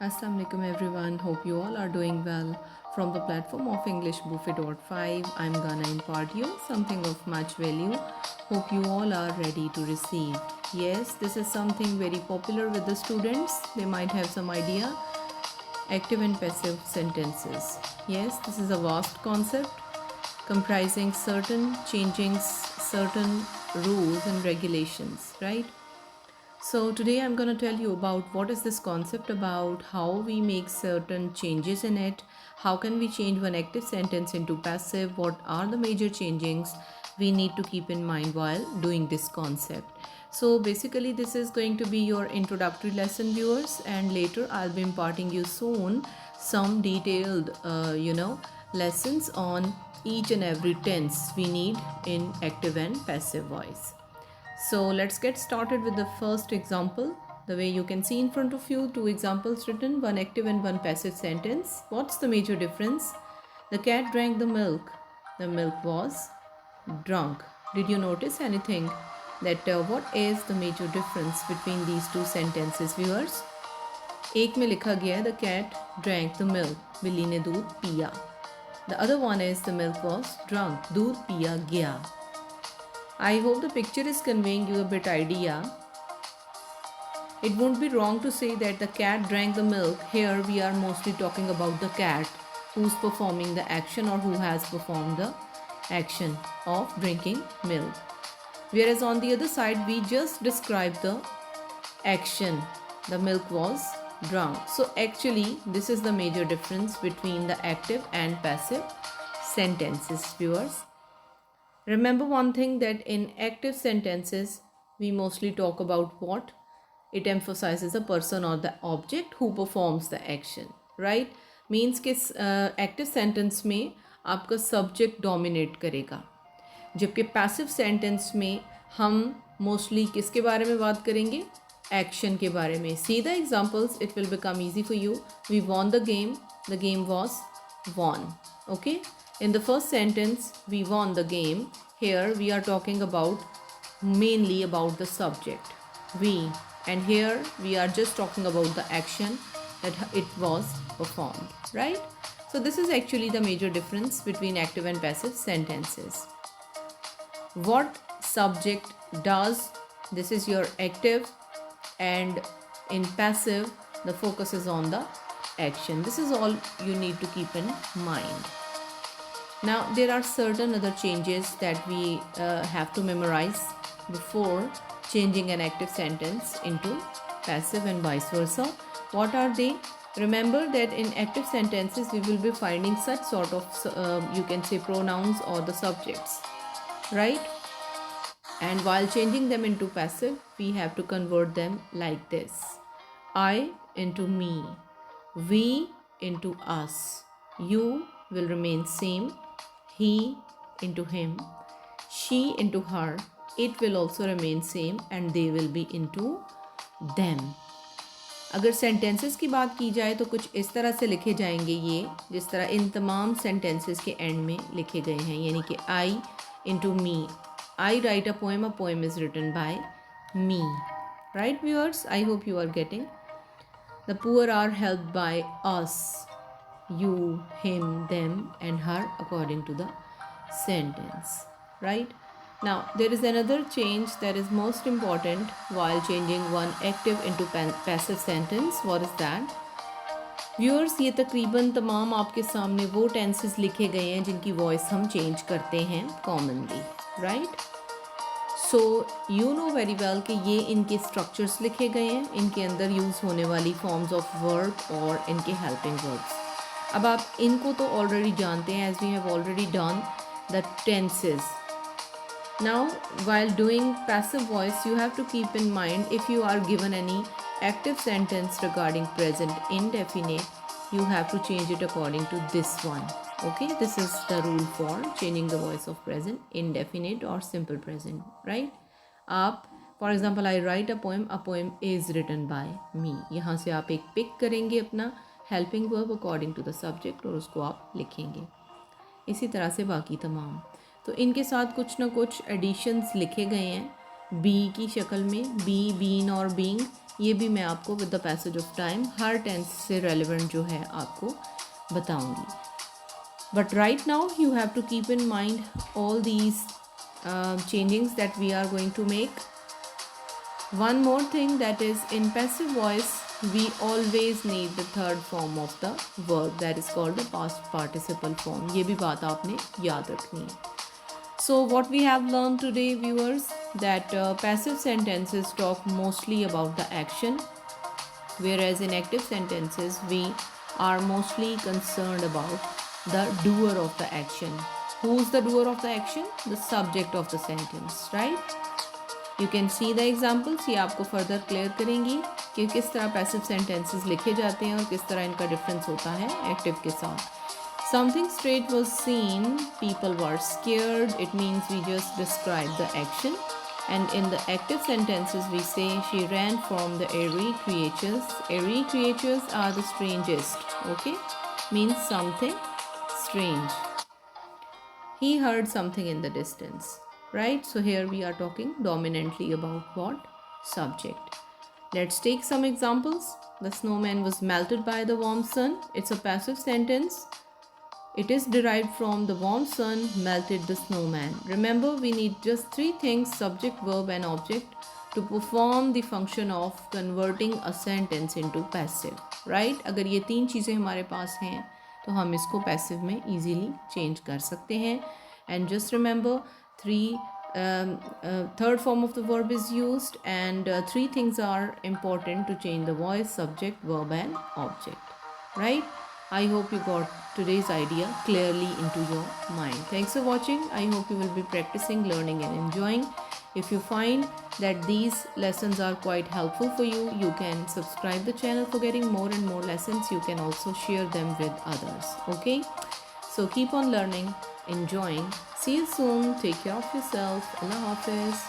Assalamu alaikum everyone. Hope you all are doing well. From the platform of English Buffet.5, I'm gonna impart you something of much value. Hope you all are ready to receive. Yes, this is something very popular with the students. They might have some idea. Active and passive sentences. Yes, this is a vast concept comprising certain changing certain rules and regulations, right? So today I'm going to tell you about what is this concept about, how we make certain changes in it, how can we change one active sentence into passive, what are the major changes we need to keep in mind while doing this concept. So basically this is going to be your introductory lesson, viewers, and later I'll be imparting you soon some detailed lessons on each and every tense we need in active and passive voice. So let's get started with the first example. The way you can see in front of you, two examples written, one active and one passive sentence. What's the major difference? The cat drank the milk. The milk was drunk. Did you notice anything? That what is the major difference between these two sentences, viewers? एक में लिखा गया है the cat drank the milk. बिल्ली ने दूध पिया. The other one is the milk was drunk. दूध पिया गया. I hope the picture is conveying you a bit idea. It won't be wrong to say that the cat drank the milk. Here we are mostly talking about the cat who's performing the action or who has performed the action of drinking milk. Whereas on the other side we just described the action. The milk was drunk. So actually this is the major difference between the active and passive sentences, viewers. Remember one thing, that in active sentences, we mostly talk about what? It emphasizes the person or the object who performs the action, right? Means कि active sentence में आपका subject dominate करेगा, जबकि passive sentence में हम mostly किसके बारे में बात करेंगे? Action के बारे में. See the examples, it will become easy for you. We won the game was won. Okay? In the first sentence, we won the game. Here we are talking about mainly about the subject, we, and here we are just talking about the action that it was performed, right? So this is actually the major difference between active and passive sentences. What subject does, this is your active, and in passive the focus is on the action. This is all you need to keep in mind. Now there are certain other changes that we have to memorize before changing an active sentence into passive and vice versa. What are they? Remember that in active sentences we will be finding such sort of you can say pronouns or the subjects, right? And while changing them into passive, we have to convert them like this: I into me, we into us, you will remain same, he into him, she into her, it will also remain same, and they will be into them. अगर sentences की बात की जाए तो कुछ इस तरह से लिखे जाएंगे ये, जिस तरह इन तमाम sentences के end में लिखे गए हैं, यानी कि I into me. I write a poem is written by me. Right, viewers? I hope you are getting. The poor are helped by us, you, him, them, and her, according to the sentence. Right? Now, there is another change that is most important while changing one active into passive sentence. What is that? Viewers, ये तकरीबन तमाम आपके सामने वो tenses लिखे गए हैं जिनकी voice हम change करते हैं commonly. Right? So you know very well कि ये इनके structures लिखे गए हैं, इनके अंदर use होने वाली forms of verb और इनके helping verbs. अब आप इनको तो already जानते हैं, as we have already done the tenses. Now while doing passive voice, you have to keep in mind, if you are given any active sentence regarding present indefinite, you have to change it according to this one. Okay, this is the rule for changing the voice of present indefinite or simple present, right? आप for example, I write a poem is written by me. यहाँ से आप एक pick करेंगे अपना helping verb according to the subject और उसको आप लिखेंगे. इसी तरह से बाकी तमाम. तो इनके साथ कुछ ना कुछ additions लिखे गए हैं be की शक्ल में, be, been और being. ये भी मैं आपको with the passage of time हर टेंस से रेलिवेंट जो है आपको बताऊंगी. But right now you have to keep in mind all these changings that we are going to make. One more thing, that is in passive voice we always need the third form of the verb, that is called the past participle form. ये भी बात आपने याद रखनी है. So what we have learned today, viewers, that passive sentences talk mostly about the action, whereas in active sentences we are mostly concerned about the doer of the action. Who's the doer of the action? The subject of the sentence, right? You can see the examples. ये आपको further clear करेंगी कि किस तरह passive sentences लिखे जाते हैं और किस तरह इनका difference होता है active के साथ. Something strange was seen, people were scared. It means we just describe the action. And in the active sentences we say she ran from the airy creatures. Airy creatures are the strangest. Okay, means something strange. He heard something in the distance, right? So here we are talking dominantly about what? Subject. Let's take some examples. The snowman was melted by the warm sun. It's a passive sentence. It is derived from the warm sun melted the snowman. Remember, we need just three things: subject, verb and object, to perform the function of converting a sentence into passive, right? अगर ये तीन चीज़ें हमारे पास हैं तो हम इसको passive में easily change कर सकते हैं. And just remember, third form of the verb is used, and three things are important to change the voice: subject, verb and object, right? I hope you got today's idea clearly into your mind. Thanks for watching. I hope you will be practicing, learning and enjoying. If you find that these lessons are quite helpful for you, you can subscribe the channel for getting more and more lessons. You can also share them with others. Okay? So keep on learning, enjoying. See you soon. Take care of yourself. Allah Hafiz.